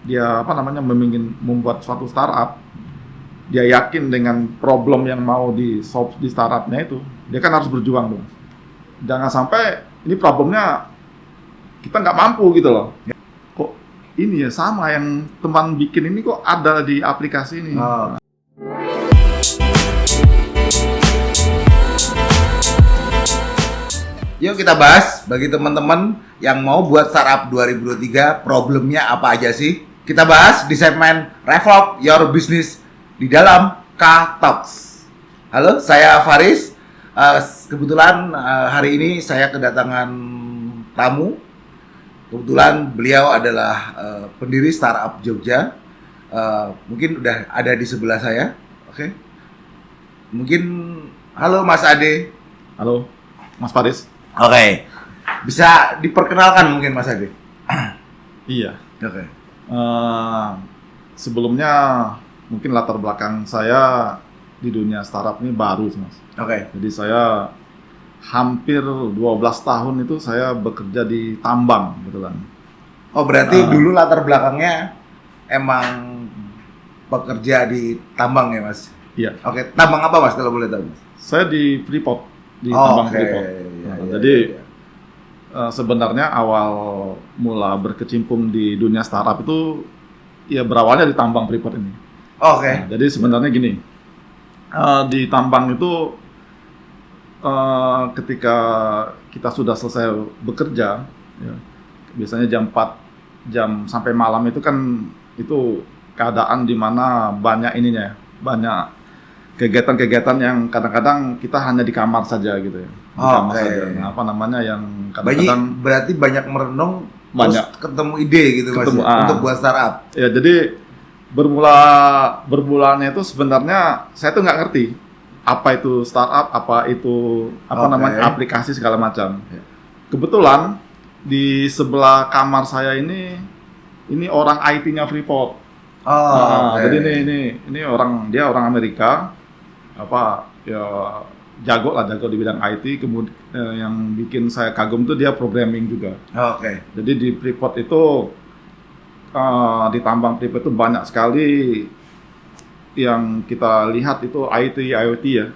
dia apa namanya membuat suatu startup, dia yakin dengan problem yang mau di solve di startupnya itu, dia kan harus berjuang dong. Jangan sampai ini problemnya kita nggak mampu gitu loh. Kok ini ya sama yang teman bikin ini kok ada di aplikasi ini. Oh. Yuk kita bahas bagi teman-teman yang mau buat startup 2023, problemnya apa aja sih? Kita bahas di segmen Revolve Your Business di dalam K-Talks. Halo, saya Faris. Kebetulan hari ini saya kedatangan tamu. Kebetulan beliau adalah pendiri startup Jogja. Mungkin udah ada di sebelah saya. Oke. Mungkin halo Mas Ade. Halo, Mas Faris. Oke. Bisa diperkenalkan mungkin Mas Ade? Iya. Oke. Sebelumnya mungkin latar belakang saya di dunia startup ini baru, Mas. Oke. Jadi saya hampir 12 tahun itu saya bekerja di tambang, kebetulan. Oh, berarti dulu latar belakangnya emang bekerja di tambang ya, Mas? Iya. Oke, tambang apa Mas kalau boleh tahu, Mas? Saya di Freeport, di tambang oke. Freeport. Iya, iya, Jadi iya. sebenarnya awal mula berkecimpung di dunia startup itu ya berawalnya di tambang Freeport ini. Oke. Nah, jadi sebenarnya gini, di tambang itu ketika kita sudah selesai bekerja, ya, biasanya jam 4 jam sampai malam itu kan itu keadaan di mana banyak ininya, banyak kegiatan-kegiatan yang kadang-kadang kita hanya di kamar saja gitu ya. Di kamar Oke. saja. Nah, apa namanya yang kadang-kadang Berarti banyak merenung, Banyak. terus ketemu ide gitu Ketemu, Mas, ya, untuk buat startup. ya jadi bermulanya itu sebenarnya saya tuh nggak ngerti apa itu startup, apa itu apa Oke. namanya aplikasi segala macam. Ya. Kebetulan di sebelah kamar saya ini orang IT-nya Freeport. Oh, oke. Jadi ini dia orang Amerika, apa ya jago di bidang IT. Kemudian yang bikin saya kagum tuh dia programming juga. Oke. Jadi di Freeport itu di tambang Freeport itu banyak sekali yang kita lihat itu IoT ya,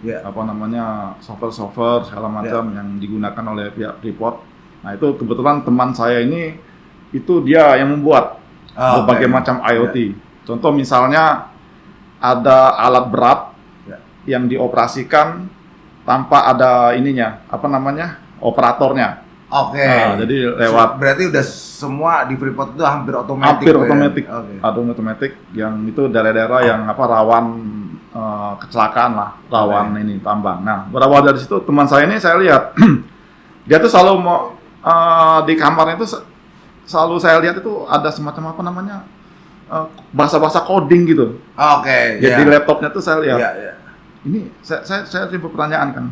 Yeah. apa namanya software segala macam yang digunakan oleh pihak Freeport. Nah itu kebetulan teman saya ini itu dia yang membuat berbagai macam IoT. Contoh misalnya ada alat berat yang dioperasikan tanpa ada ininya, apa namanya operatornya. Oke. Nah, jadi lewat Berarti udah semua di Freeport itu hampir otomatis. hampir ya? otomatis, Oke. otomatis yang itu daerah-daerah yang apa rawan kecelakaan lah, rawan ini tambang. Nah berawal dari situ teman saya ini saya lihat dia tuh selalu mau di kamarnya itu selalu saya lihat itu ada semacam apa namanya bahasa-bahasa coding gitu. Oke. Jadi ya. laptopnya tuh saya lihat. Iya, iya. Ini saya timbul pertanyaan kan.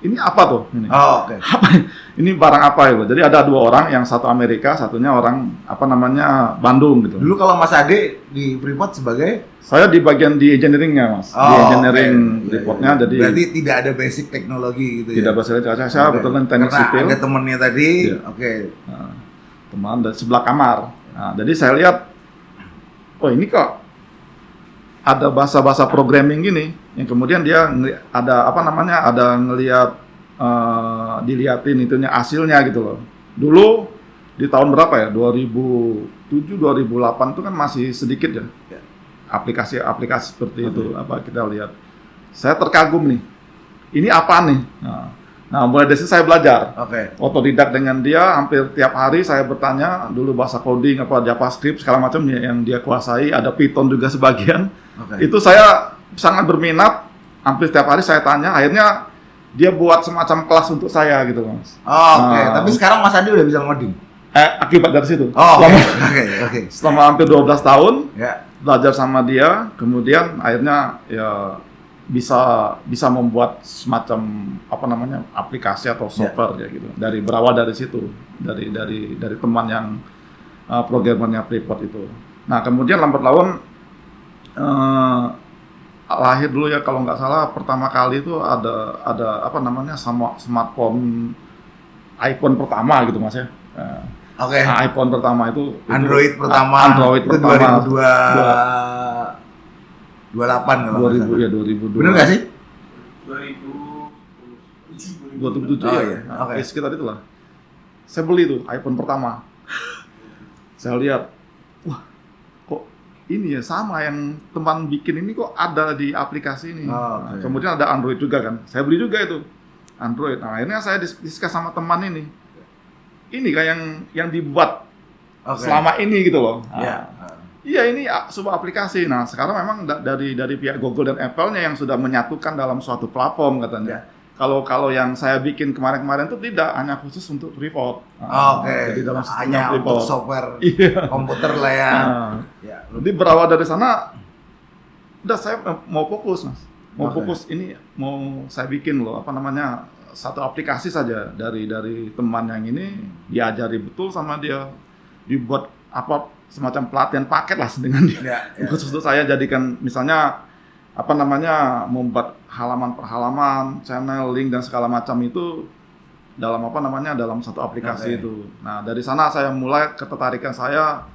Ini apa tuh? Ini. Oh, oke. Apa ini barang apa ya? Jadi ada dua orang, yang satu Amerika, satunya orang apa namanya Bandung gitu. Dulu kalau Mas Ade di Freeport sebagai Saya di bagian di engineeringnya, Mas. Di engineering oke. Iya, reportnya, iya. jadi Berarti tidak ada basic teknologi gitu tidak ya? bahasa Indonesia. Saya Oke. betulan teknik Karena sipil. ada temennya tadi, Iya. oke. Nah, teman dari sebelah kamar. Nah, jadi saya lihat, oh ini kok ada bahasa-bahasa programming gini, yang kemudian dia ada apa namanya, ada ngelihat diliatin itunya hasilnya gitu loh. Dulu di tahun berapa ya? 2007, 2008 itu kan masih sedikit ya. Aplikasi-aplikasi seperti itu apa kita lihat. Saya terkagum nih. Ini apa nih? Nah, mulai dari situ saya belajar. Oke. Otodidak dengan dia, hampir tiap hari saya bertanya dulu bahasa coding apa JavaScript segala macam yang dia kuasai, ada Python juga sebagian. Oke. Itu saya sangat berminat, hampir setiap hari saya tanya, akhirnya dia buat semacam kelas untuk saya gitu, Mas. Oke. Tapi sekarang Mas Ade udah bisa ngoding. Akibat dari situ. Oh, oke. Selama, Oke. selama hampir 12 tahun Ya. belajar sama dia, kemudian akhirnya ya bisa membuat semacam apa namanya aplikasi atau software ya gitu. Dari berawal dari situ, dari teman yang programmernya Freeport itu. Nah kemudian lambat laun lahir dulu ya kalau nggak salah pertama kali itu ada apa namanya sama smartphone iPhone pertama gitu Mas ya. Oke. iPhone pertama itu Android pertama. Android itu pertama 2028 kalau nggak 2000 salah. ya 2002. Bener nggak sih? 2007 Oh, ya. iya. Nah, Oke. sekitar itulah. Saya beli tuh iPhone pertama. Saya lihat, wah, kok ini ya sama yang teman bikin ini kok ada di aplikasi ini. Oh, Nah, oke. kemudian ada Android juga kan. Saya beli juga itu Android. Nah, akhirnya saya diskus sama teman ini. Ini kayak yang dibuat Oke. selama ini gitu loh. Nah, Iya. iya ini sebuah aplikasi. Nah sekarang memang dari pihak Google dan Apple-nya yang sudah menyatukan dalam suatu platform katanya. Kalau yang saya bikin kemarin-kemarin itu tidak hanya khusus untuk Freeport. Oke. Jadi dalam sistemnya Hanya untuk Freeport. software Iya. komputer lah ya. Nah, Ya. jadi berawal dari sana, udah saya mau fokus mas. Mau Oke. fokus ini mau saya bikin loh apa namanya satu aplikasi saja dari teman yang ini diajari betul sama dia, dibuat apa semacam pelatihan paket lah dengan dia. Ya. Khusus untuk saya jadikan misalnya apa namanya membuat halaman per halaman, channel, link dan segala macam itu dalam apa namanya dalam satu aplikasi Oke. itu. Nah dari sana saya mulai ketertarikan saya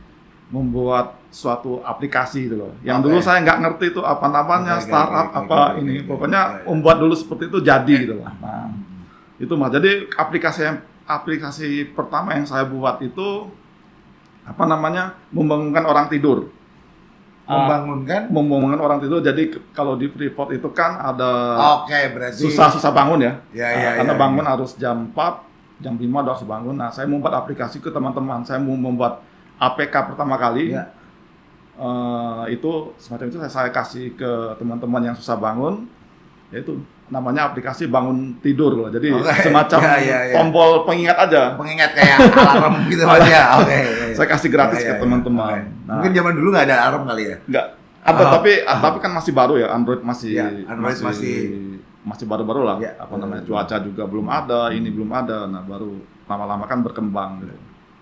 membuat suatu aplikasi gitu loh. Yang Oke. dulu saya nggak ngerti itu apa namanya Oke, startup oke, apa oke, ini. oke. Pokoknya Ya, ya. membuat dulu seperti itu jadi gitu loh. Nah itu mas. Jadi aplikasi pertama yang saya buat itu apa namanya membangunkan orang tidur. Membangunkan orang tidur. Jadi kalau di Freeport itu kan ada Oke, berarti susah bangun ya. Ya, Karena ya, bangun ya. harus jam 4, jam 5 udah harus bangun. Nah, saya membuat aplikasi ke teman-teman. Saya mau membuat APK pertama kali. Ya. Itu semacam itu saya kasih ke teman-teman yang susah bangun. Yaitu namanya aplikasi bangun tidur loh. Jadi Oke. semacam Ya. tombol pengingat aja. Pengingat kayak alarm gitu Mas ya. Oke. Saya kasih gratis Ya, ke teman-teman. Oke. Nah, Mungkin zaman dulu nggak ada alarm kali ya. enggak ada tapi kan masih baru ya Android masih Ya, Android masih baru-baru lah Ya, apa namanya cuaca juga belum ada ini belum ada nah baru lama-lama kan berkembang gitu.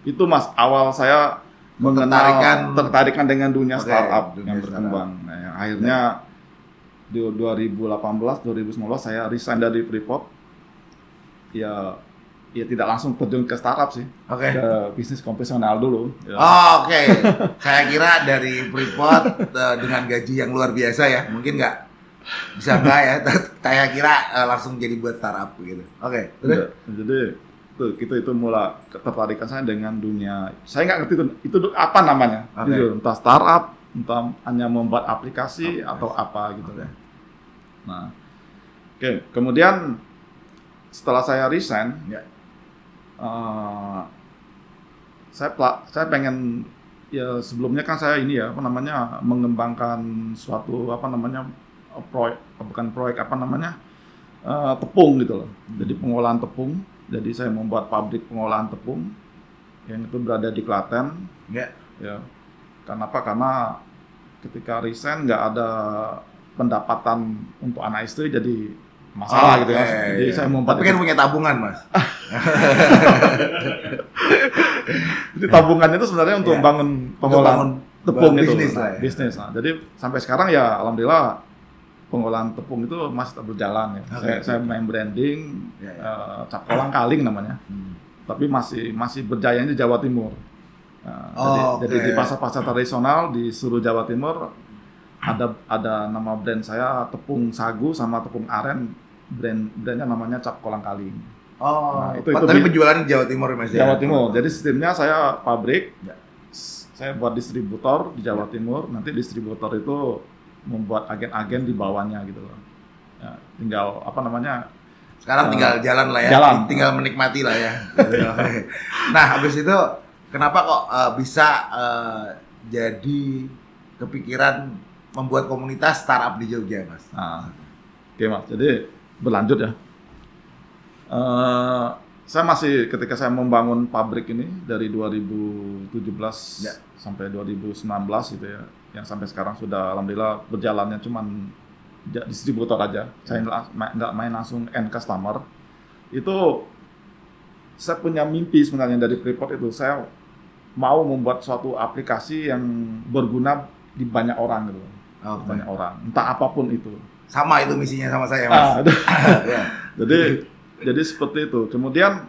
Itu mas awal saya tertarikan dengan dunia Oke, startup dunia yang berkembang nah, yang akhirnya di 2018 2019 saya resign dari Freeport ya tidak langsung terjun ke startup sih Oke. ke bisnis konvensional dulu ya. Oh, oke. Saya kira dari Freeport dengan gaji yang luar biasa ya. Mungkin nggak bisa nggak ya. Saya kira langsung jadi buat startup gitu. Oke. Terus? Ya, jadi itu mulai ketertarikan saya dengan dunia. Saya nggak ngerti itu apa namanya. Oke. Jujur, entah startup, entah hanya membuat aplikasi atau apa gitu. Oke. Nah, oke. Kemudian setelah saya resign, Ya. saya pengen ya sebelumnya kan saya ini ya apa namanya mengembangkan suatu apa namanya proyek apa namanya tepung gitu loh. Jadi pengolahan tepung. Jadi saya membuat pabrik pengolahan tepung yang itu berada di Klaten. Ya. Ya. Kenapa? Karena ketika resign nggak ada pendapatan untuk anak istri jadi masalah gitu ya. Jadi saya membuat Tapi kan punya tabungan, Mas. Jadi tabungan itu sebenarnya untuk Ya. bangun pengolahan tepung itu. bisnis Nah, lah ya. bisnis. Nah, jadi sampai sekarang ya alhamdulillah pengolahan tepung itu masih tetap berjalan ya. Oke. Saya main branding Ya, Cap Kolang Kaling namanya. Tapi masih berjaya di Jawa Timur. Nah, jadi di pasar-pasar tradisional di seluruh Jawa Timur ada nama brand saya tepung sagu sama tepung aren brandnya namanya Cap Kolang Kaling. Oh, Nah, itu tapi penjualan di Jawa Timur Mas ya. Jawa Timur. Jadi sistemnya saya pabrik, Ya. saya buat distributor di Jawa Timur. Nanti distributor itu membuat agen-agen di bawahnya gitu loh. Ya, tinggal apa namanya? Sekarang tinggal jalan lah ya. jalan. Tinggal menikmati lah ya. Nah, habis itu kenapa kok bisa jadi kepikiran membuat komunitas startup di Jogja, Mas? Nah, oke mas. Jadi berlanjut ya. Saya masih ketika saya membangun pabrik ini dari 2017 Ya. sampai 2019 gitu ya, yang sampai sekarang sudah alhamdulillah berjalannya cuman distributor aja. Saya nggak main langsung end customer. Itu saya punya mimpi sebenarnya dari Freeport itu. Saya mau membuat suatu aplikasi yang berguna di banyak orang gitu. Oke. Banyak orang, entah apapun itu. Sama itu misinya sama saya, Mas. Ya. Jadi seperti itu. Kemudian,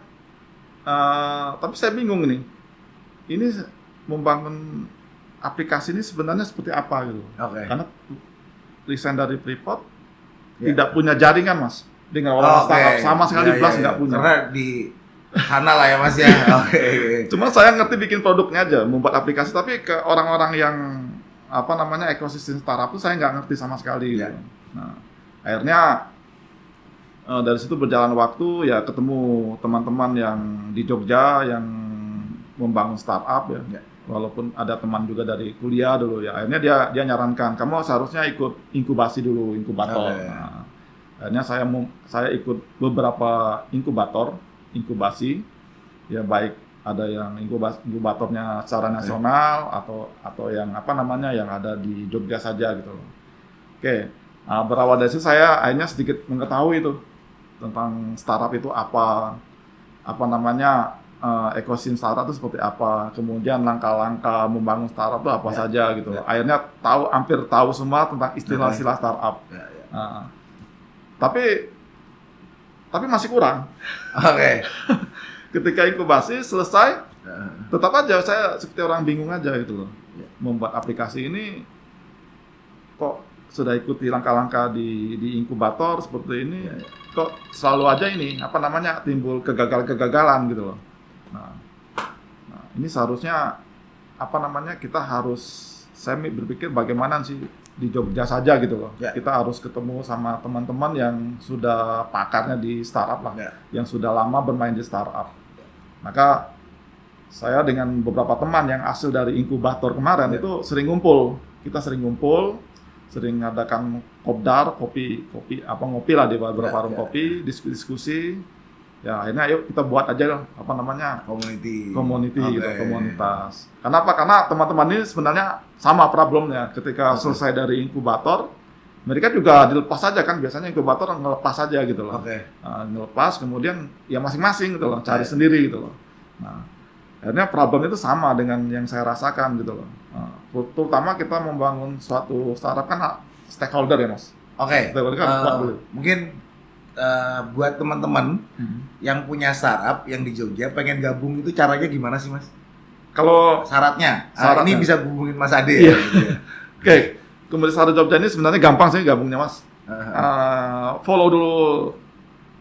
tapi saya bingung nih. ini membangun aplikasi ini sebenarnya seperti apa gitu. Oke. Karena resign dari Freeport Ya. tidak punya jaringan Mas dengan orang Oke. startup sama sekali Ya, Blast ya, ya. nggak punya. Karena di sana lah ya Mas ya. Oke. Cuma saya ngerti bikin produknya aja, membuat aplikasi, tapi ke orang-orang yang apa namanya ekosistem startup itu saya nggak ngerti sama sekali. Ya. Gitu. Nah, akhirnya dari situ berjalan waktu ya ketemu teman-teman yang di Jogja yang membangun startup ya. Ya. Walaupun ada teman juga dari kuliah dulu ya. Akhirnya dia nyarankan kamu seharusnya ikut inkubasi dulu, inkubator. Oke. Nah, akhirnya saya ikut beberapa inkubasi ya, baik ada yang inkubatornya secara nasional atau yang apa namanya yang ada di Jogja saja gitu loh. Oke. Nah, berawal dari situ saya akhirnya sedikit mengetahui itu tentang startup itu apa namanya, ekosistem startup itu seperti apa, kemudian langkah-langkah membangun startup itu apa saja gitu. Ya. Akhirnya hampir tahu semua tentang istilah-istilah startup. Ya, ya. Nah, tapi masih kurang. Oke. Ketika inkubasi selesai, Ya. tetap aja saya seperti orang bingung aja gitu loh. Ya. Membuat aplikasi ini kok sudah ikuti langkah-langkah di inkubator seperti ini, Ya, ya. kok selalu aja ini apa namanya timbul kegagalan gitu loh. Nah, ini seharusnya apa namanya kita harus berpikir bagaimana sih di Jogja saja gitu loh. Ya. Kita harus ketemu sama teman-teman yang sudah pakarnya di startup lah, Ya. yang sudah lama bermain di startup. Maka saya dengan beberapa teman yang asal dari inkubator kemarin Ya. itu sering ngumpul. Kita sering ngumpul, sering ngadakan kopdar, ngopi lah di beberapa Ya, warung ya, kopi, diskusi. Ya akhirnya ayo kita buat aja lah apa namanya Community. community Oke. gitu, komunitas. Kenapa? Karena teman-teman ini sebenarnya sama problemnya. Ketika Oke. selesai dari inkubator, mereka juga dilepas aja kan, biasanya inkubator ngelepas aja gitu loh. Oke. Ngelepas kemudian ya masing-masing gitu loh, cari Ya. sendiri gitu loh. Nah, akhirnya problem itu sama dengan yang saya rasakan gitu loh. Nah, terutama kita membangun suatu startup kan stakeholder ya Mas. Oke. Stakeholder kan kuat dulu. Mungkin buat teman-teman yang punya startup yang di Jogja pengen gabung itu caranya gimana sih Mas? Kalau Syaratnya? Syaratnya. Ini bisa hubungin Mas Ade Iya. ya? Gitu ya. oke, Komunitas Startup Jogja ini sebenarnya gampang sih gabungnya Mas. Follow dulu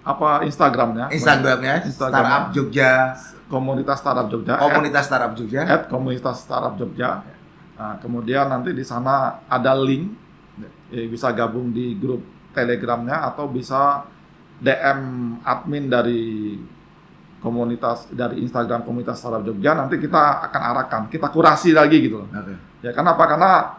apa Instagramnya. Instagramnya Startup Jogja, Komunitas Startup Jogja. Komunitas Startup Jogja. @komunitas startup Jogja. Nah, kemudian nanti di sana ada link, bisa gabung di grup Telegramnya atau bisa DM admin dari Instagram Komunitas Startup Jogja. Nanti kita akan arahkan, kita kurasi lagi gitu loh. Oke. Ya kenapa? Karena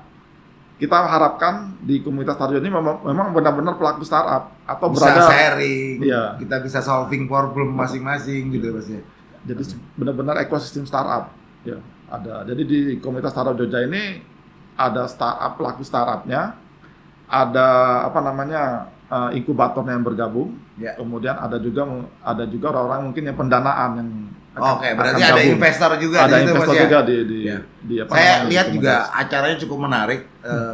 kita harapkan di komunitas startup ini memang benar-benar pelaku startup atau Bisa berada, sharing, Iya. kita bisa solving problem masing-masing gitu Mas ya. jadi benar-benar ekosistem startup. Ya, ada. Jadi di komunitas startup Jogja ini ada pelaku startupnya, ada apa namanya inkubatornya yang bergabung, Ya. kemudian ada juga orang-orang mungkin yang pendanaan yang Oke, berarti akan ada gabung. investor juga Ada di situ, investor Mas ya? juga Ya. di apa Saya namanya, di lihat juga komunitas. acaranya cukup menarik.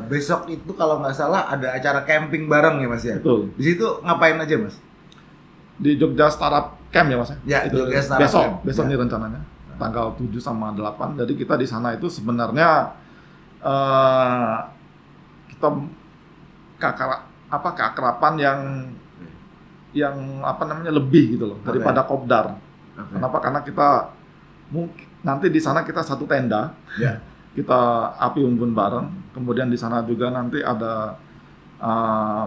Besok itu kalau nggak salah ada acara camping bareng ya Mas ya. Betul. Di situ ngapain aja Mas? Di Jogja Startup Camp ya Mas ya? Ya, Itu Jogja Startup Camp. besok Ya. nih rencananya. Tanggal 7 sama 8. Jadi kita di sana itu sebenarnya kita keakraban yang apa namanya lebih gitu loh Oke. daripada kopdar. Oke. Kenapa? Karena kita mungkin nanti di sana kita satu tenda. Ya. Kita api unggun bareng. Kemudian di sana juga nanti ada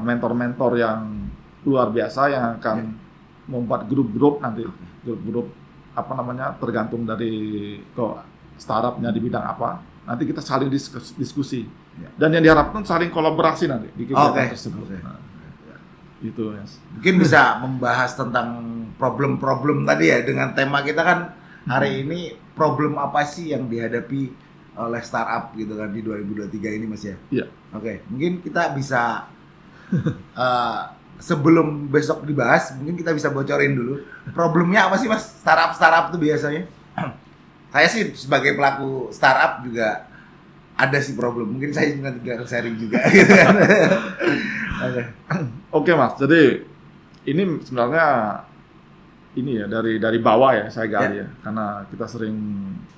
mentor-mentor yang luar biasa yang akan membuat grup-grup nanti. Grup-grup apa namanya tergantung dari startupnya di bidang apa. Nanti kita saling diskusi. Ya. Dan yang diharapkan saling kolaborasi nanti di kegiatan Oke. tersebut. Oke. Nah, itu ya. Mungkin bisa membahas tentang problem-problem tadi ya, dengan tema kita kan hari ini problem apa sih yang dihadapi oleh startup gitu kan di 2023 ini Mas ya. Iya. Oke, mungkin kita bisa sebelum besok dibahas, mungkin kita bisa bocorin dulu problemnya apa sih Mas startup tuh biasanya. Saya sih sebagai pelaku startup juga ada sih problem. Mungkin saya nanti akan sharing juga gitu kan. Oke. Oke Mas, jadi ini sebenarnya ini ya dari bawah ya saya gali ya, karena kita sering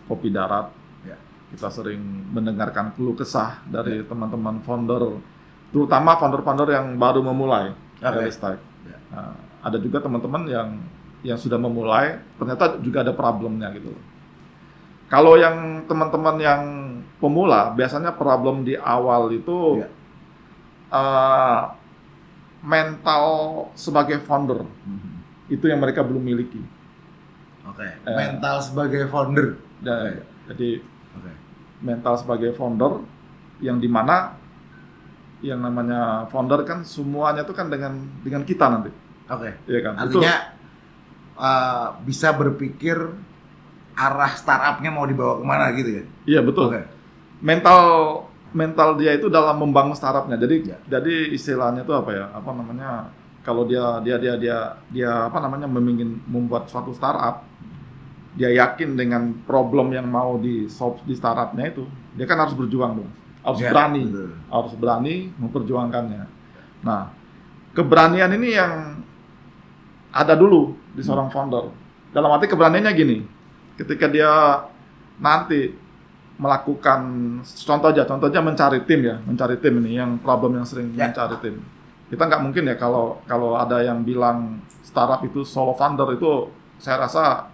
kopi darat, Ya. kita sering mendengarkan keluh kesah dari teman-teman founder, terutama founder-founder yang baru memulai real estate. Ya. Nah, ada juga teman-teman yang sudah memulai, ternyata juga ada problemnya gitu. Kalau yang teman-teman yang pemula, biasanya problem di awal itu Ya. Mental sebagai founder. Itu yang mereka belum miliki. Oke. Mental sebagai founder. Jadi Oke. mental sebagai founder yang dimana yang namanya founder kan semuanya itu kan dengan kita nanti, Oke. ya kan? Artinya bisa berpikir arah startupnya mau dibawa kemana gitu ya? Iya betul. Oke. Mental dia itu dalam membangun startupnya. Jadi Ya. jadi istilahnya itu apa ya? Apa namanya? Kalau dia apa namanya membuat suatu startup, dia yakin dengan problem yang mau di solve di startupnya itu, dia kan harus berjuang dong, harus Ya, berani, betul. harus berani memperjuangkannya. Nah, keberanian ini yang ada dulu di seorang founder. Dalam arti keberaniannya gini, ketika dia nanti melakukan contoh aja mencari tim ini yang problem yang sering Ya. mencari tim. Kita nggak mungkin ya kalau ada yang bilang startup itu solo founder itu, saya rasa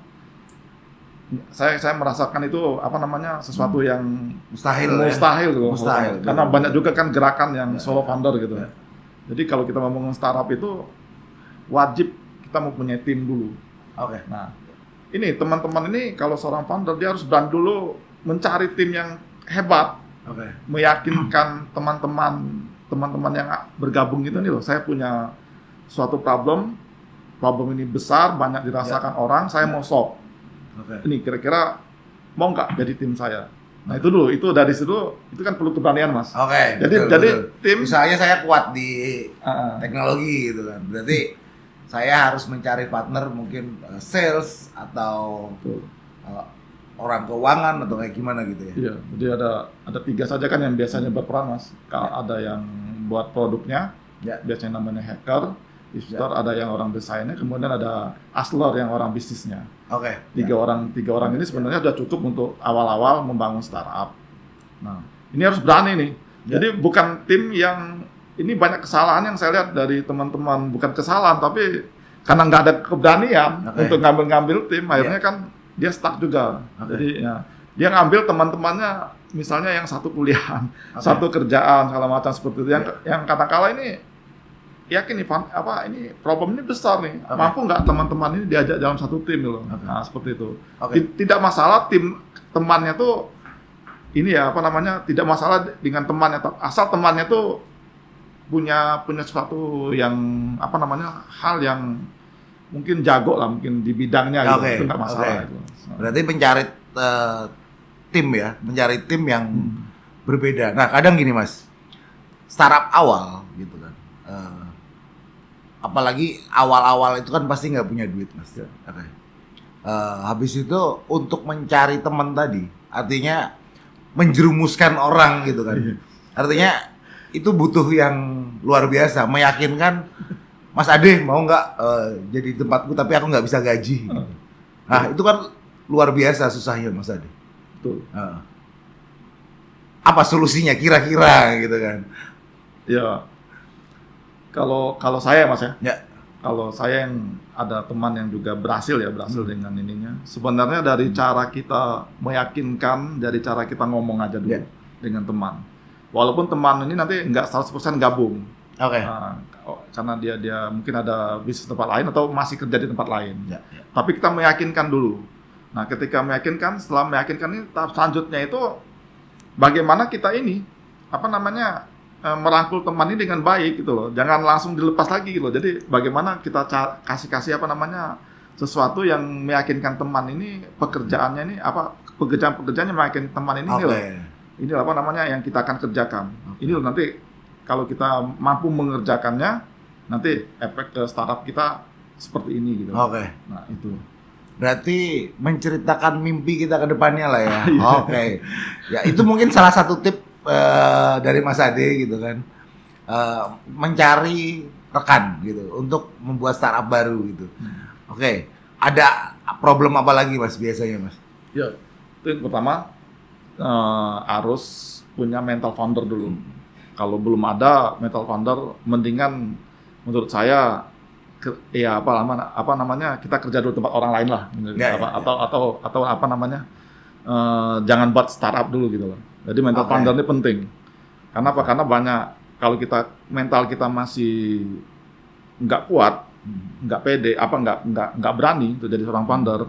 saya merasakan itu apa namanya sesuatu yang Mustahil. mustahil gitu. Mustahil. Karena banyak juga kan gerakan yang Ya. solo founder gitu. Ya. Jadi kalau kita ngomongin startup itu wajib kita mempunyai tim dulu. Oke. Nah, ini teman-teman ini kalau seorang founder dia harus berani dulu mencari tim yang hebat, Oke. meyakinkan teman-teman yang bergabung itu nih loh, saya punya suatu problem ini besar, banyak dirasakan orang, saya mau solve. Oke. Ini kira-kira mau nggak jadi tim saya? Nah itu dulu, itu dari situ itu kan perlu keberanian mas. Oke. Jadi betul. tim, Misalnya saya kuat di Ah, teknologi gitu kan. Berarti saya harus mencari partner mungkin sales atau betul. orang keuangan atau kayak gimana gitu ya. Iya, jadi ada 3 saja kan yang biasanya berperan mas. Ada yang buat produknya, Ya. biasanya namanya hacker, distributor, ada yang orang desainnya, kemudian ada hustler yang orang bisnisnya. Oke. Tiga orang ini sebenarnya sudah cukup untuk awal-awal membangun startup. Nah, ini harus berani nih. Ya. Jadi bukan tim yang ini banyak kesalahan yang saya lihat dari teman-teman, bukan kesalahan tapi karena nggak ada keberanian Oke. untuk ngambil tim, akhirnya kan dia stuck juga. Oke. Jadi ya, dia ngambil teman-temannya, misalnya yang satu kuliahan, Oke. satu kerjaan segala macam seperti itu. Yang kata-kala ini yakin nih ini problem ini besar nih. Oke. Mampu nggak teman-teman ini diajak dalam satu tim loh. Oke. Nah, seperti itu. Oke. Tidak masalah temannya tuh ini ya apa namanya, tidak masalah dengan temannya, asal temannya tuh punya sesuatu yang apa namanya, hal yang mungkin jago lah, mungkin di bidangnya gitu. Oke, Itu nggak masalah oke. itu. Berarti mencari tim ya, mencari tim yang Hmm. berbeda. Nah, kadang gini Mas, startup awal gitu kan. Apalagi awal-awal itu kan pasti nggak punya duit Mas. Ya. Oke. Habis itu untuk mencari teman tadi, artinya menjerumuskan orang gitu kan. Iya. Artinya itu butuh yang luar biasa, meyakinkan Mas Ade mau nggak jadi tempatku tapi aku nggak bisa gaji. Nah itu kan luar biasa susahnya Mas Ade. Betul. Apa solusinya kira-kira gitu kan? Ya. Kalau saya Mas ya. Ya. Kalau saya yang ada teman yang juga berhasil dengan ininya. Sebenarnya dari cara kita meyakinkan, dari cara kita ngomong aja dulu Ya. dengan teman. Walaupun teman ini nanti nggak 100% gabung. Oke. Nah, karena dia mungkin ada bisnis tempat lain atau masih kerja di tempat lain. Ya. Tapi kita meyakinkan dulu. Nah, ketika meyakinkan, setelah meyakinkan ini tahap selanjutnya itu bagaimana kita ini apa namanya merangkul teman ini dengan baik gitu loh. Jangan langsung dilepas lagi gitu loh. Jadi bagaimana kita kasih apa namanya sesuatu yang meyakinkan teman ini, pekerjaannya ini apa, pekerjaannya meyakinkan teman ini Oke. loh. Ini apa namanya yang kita akan kerjakan. Ini loh nanti kalau kita mampu mengerjakannya, nanti efek ke startup kita seperti ini gitu. Oke. Nah, itu. Berarti menceritakan mimpi kita ke depannya lah ya. Iya. Oke. Ya itu mungkin salah satu tip dari Mas Ade gitu kan. Mencari rekan gitu untuk membuat startup baru gitu. Oke. ada problem apa lagi Mas biasanya Mas? Ya, itu yang pertama harus punya mental founder dulu. Kalau belum ada mental founder, mendingan menurut saya apa namanya kita kerja dulu tempat orang lain lah, atau apa namanya jangan buat startup dulu gitu loh. Jadi mental founder ini penting. Karena apa? Karena banyak kalau mental kita masih nggak kuat, nggak pede, nggak berani untuk jadi seorang founder,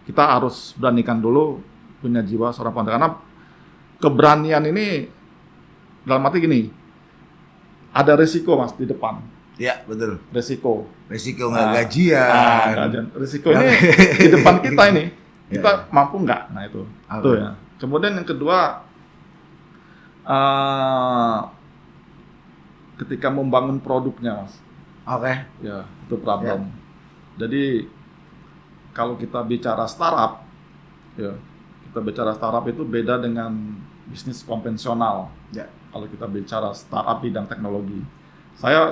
kita harus beranikan dulu punya jiwa seorang founder. Karena keberanian ini dalam arti gini, ada risiko Mas di depan. Ya betul. Risiko Nggak gajian. Risiko ini di depan kita ini, kita mampu nggak? Nah itu ya. Kemudian yang kedua, ketika membangun produknya Mas. Ya, itu problem. Jadi kalau kita bicara startup, itu beda dengan bisnis konvensional. Ya. Kalau kita bicara startup bidang teknologi, saya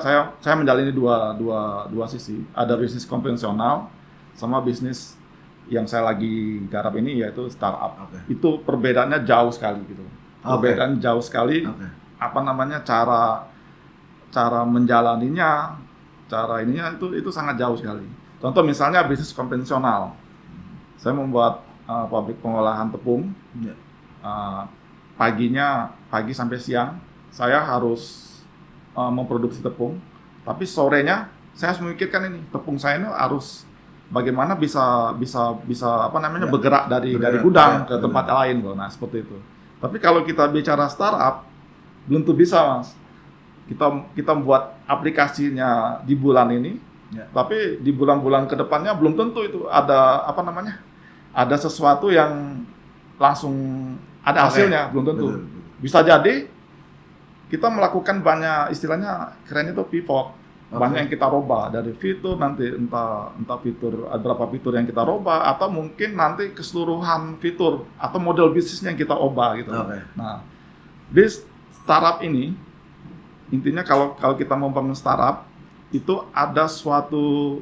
menjalani dua sisi. Ada bisnis konvensional sama bisnis yang saya lagi garap ini yaitu startup. Itu perbedaannya jauh sekali gitu. Perbedaan jauh sekali. Apa namanya cara menjalaninya, cara ininya itu sangat jauh sekali. Contoh misalnya bisnis konvensional, saya membuat pabrik pengolahan tepung. Pagi sampai siang saya harus memproduksi tepung, tapi sorenya saya harus memikirkan ini tepung saya ini harus bagaimana bisa apa namanya bergerak dari gudang ke tempat lain, nah seperti itu. Tapi kalau kita bicara startup belum tuh bisa Mas. Kita membuat aplikasinya di bulan ini, tapi di bulan-bulan kedepannya belum tentu itu ada apa namanya, ada sesuatu yang langsung ada hasilnya, belum tentu. Bisa jadi kita melakukan banyak, istilahnya kerennya itu pivot, banyak yang kita robah dari fitur nanti entah fitur ada berapa fitur yang kita robah atau mungkin nanti keseluruhan fitur atau model bisnisnya yang kita ubah gitu. Nah, di startup ini intinya kalau kita membangun startup itu ada suatu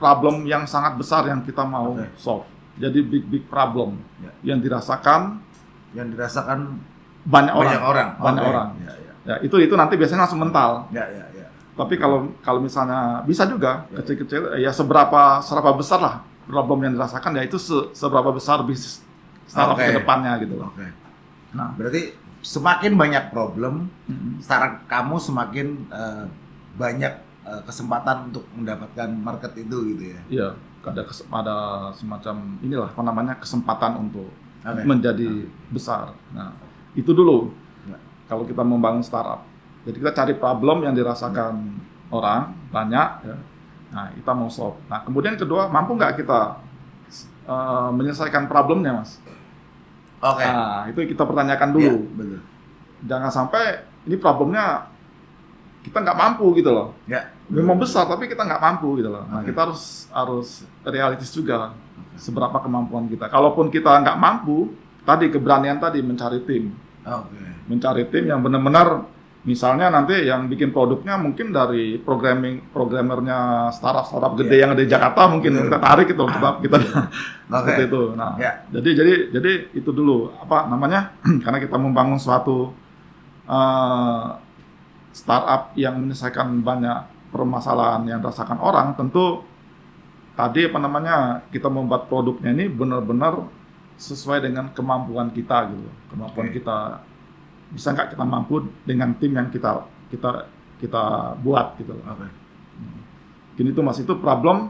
problem yang sangat besar yang kita mau solve. Jadi big problem yang dirasakan banyak orang. Ya, itu nanti biasanya langsung mental. Tapi kalau misalnya bisa juga kecil-kecil ya seberapa besar lah problem yang dirasakan ya itu seberapa besar bisnis startup ke depannya gitu loh. Nah, berarti semakin banyak problem, startup kamu semakin banyak kesempatan untuk mendapatkan market itu gitu ya. Iya, ada semacam inilah apa namanya kesempatan untuk menjadi besar. Nah, itu dulu. Kalau kita membangun startup. Jadi kita cari problem yang dirasakan orang banyak ya. Nah, kita mau solve. Nah, kemudian kedua, mampu nggak kita menyelesaikan problemnya, Mas? Nah, itu kita pertanyakan dulu. Ya, betul. Jangan sampai ini problemnya kita nggak mampu gitu loh. Ya. Memang besar tapi kita nggak mampu gitu loh. Nah, kita harus realistis juga seberapa kemampuan kita. Kalaupun kita nggak mampu, tadi keberanian tadi mencari tim. Mencari tim yang benar-benar misalnya nanti yang bikin produknya mungkin dari programmernya startup gede yang ada di Jakarta mungkin kita tarik itu kita seperti itu. Nah, jadi itu dulu apa namanya karena kita membangun suatu startup yang menyelesaikan banyak permasalahan yang dirasakan orang, tentu tadi apa namanya kita membuat produknya ini benar-benar sesuai dengan kemampuan kita gitu, kemampuan kita. Bisa nggak kita mampu dengan tim yang kita buat gitu loh. Gini tuh Mas, itu problem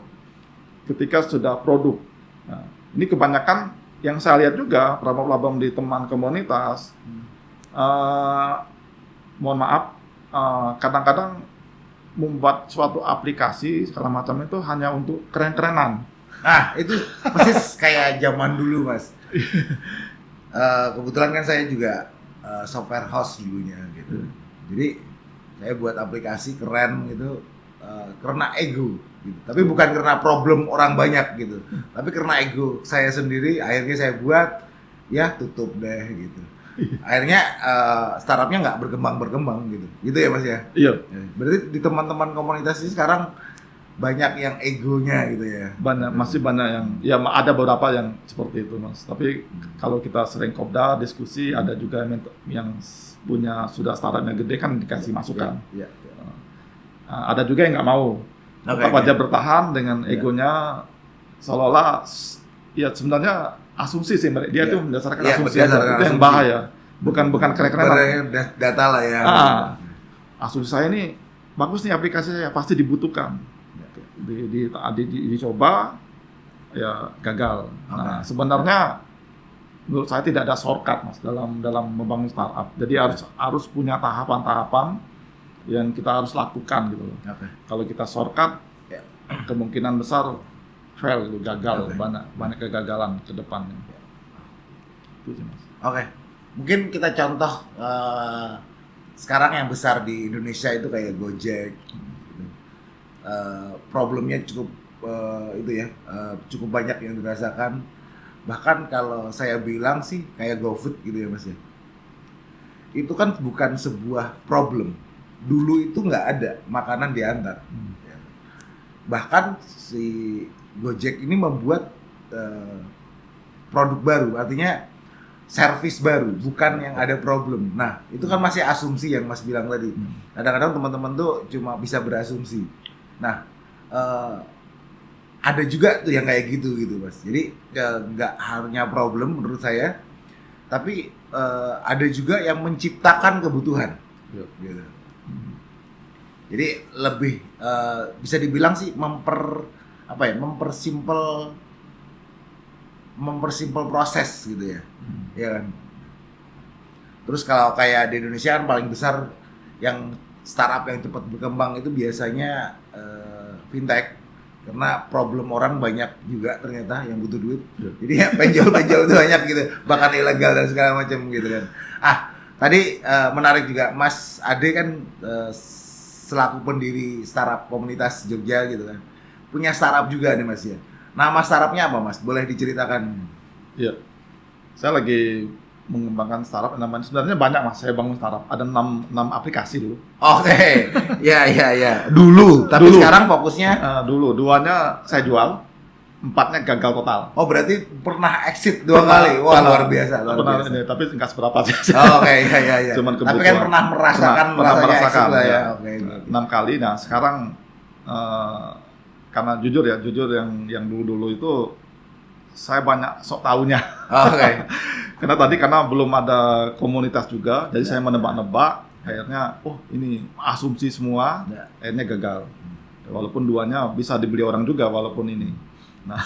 ketika sudah produk. Nah, ini kebanyakan yang saya lihat juga problem-problem di teman komunitas. Mohon maaf, kadang-kadang membuat suatu aplikasi segala macam itu hanya untuk keren-kerenan. Nah, itu persis kayak zaman dulu Mas. Kebetulan kan saya juga software house dulunya gitu. Jadi saya buat aplikasi keren gitu karena ego gitu. Tapi bukan karena problem orang banyak gitu. Tapi karena ego saya sendiri akhirnya saya buat ya tutup deh gitu. Akhirnya startupnya nggak berkembang gitu. Gitu ya Mas ya? Iya. Berarti di teman-teman komunitas ini sekarang banyak yang egonya gitu ya. Masih banyak yang ya ada beberapa yang seperti itu Mas. Tapi kalau kita sering kopdar diskusi, ada juga yang punya sudah startupnya gede kan dikasih masukan. Iya. Ada juga yang nggak mau. Tetap aja bertahan dengan egonya, seolah-olah ya sebenarnya asumsi sih dia itu berdasarkan asumsi aja. Itu yang bahaya. Bukan keren-kerenan. Data lah ya. Asumsi saya ini bagus nih aplikasi saya, pasti dibutuhkan. Dicoba ya gagal. Nah, sebenarnya menurut saya tidak ada shortcut Mas dalam membangun startup. Jadi harus punya tahapan-tahapan yang kita harus lakukan gitu loh. Kalau kita shortcut kemungkinan besar fail gitu, gagal, banyak kegagalan ke depannya. Itu sih Mas. Mungkin kita contoh sekarang yang besar di Indonesia itu kayak Gojek. Problemnya cukup cukup banyak yang dirasakan. Bahkan kalau saya bilang sih kayak GoFood gitu ya Mas ya. Itu kan bukan sebuah problem. Dulu itu nggak ada makanan diantar. Bahkan si Gojek ini membuat produk baru, artinya servis baru, bukan yang ada problem. Nah, itu kan masih asumsi yang Mas bilang tadi. Kadang-kadang teman-teman tuh cuma bisa berasumsi. Nah, ada juga tuh yang kayak gitu Mas. Jadi nggak hanya problem menurut saya, tapi ada juga yang menciptakan kebutuhan. Gitu. Jadi lebih bisa dibilang sih mempersimpel proses gitu ya. Ya kan. Terus kalau kayak di Indonesia kan paling besar yang startup yang cepat berkembang itu biasanya fintech, karena problem orang banyak juga ternyata yang butuh duit. Jadi ya penjual-penjual itu banyak gitu, bahkan ilegal dan segala macam gitu kan. Tadi menarik juga Mas Ade kan selaku pendiri startup komunitas Jogja gitu kan, punya startup juga nih Mas ya. Nama startupnya apa Mas? Boleh diceritakan? Iya, saya lagi mengembangkan startup namanya, sebenarnya banyak Mas, saya bangun startup, ada 6 aplikasi dulu. Ya. Dulu, tapi sekarang fokusnya? Dulu, 2-nya saya jual, 4-nya gagal total. Oh, berarti pernah exit 2 kali? Wah, luar biasa. Ini, tapi nggak seberapa sih. Iya. Cuman tapi kan pernah merasakan lah ya. 6 kali, nah sekarang karena jujur yang dulu itu saya banyak sok taunya. Karena belum ada komunitas juga, jadi saya menebak-nebak, akhirnya ini asumsi semua, akhirnya gagal. Walaupun 2-nya bisa dibeli orang juga walaupun ini. Nah,